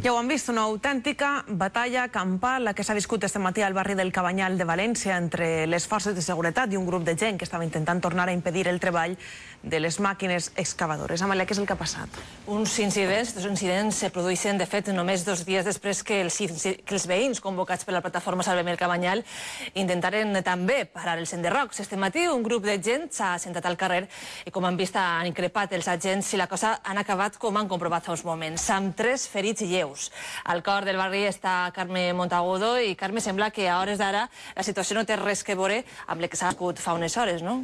Ja ho han vist, una autèntica batalla campal la que s'ha viscut este matí al barri del Cabanyal de València entre les forces de seguretat i un grup de gent que estava intentant tornar a impedir el treball de les màquines excavadores. Amàlia, què és el que ha passat? Dos incidents se produeixen, de fet, només 2 dies després que els veïns convocats per la plataforma Salvem el Cabanyal intentaren també parar els enderrocs. Este matí un grup de gent s'ha assentat al carrer i, com han vist, han increpat els agents i la cosa han acabat com han comprovat fa uns moments, amb 3 ferits lleus. Al cor del barri està Carme Montagudo i, Carme, sembla que a hores d'ara la situació no té res que veure amb la que s'ha viscut fa unes hores, no?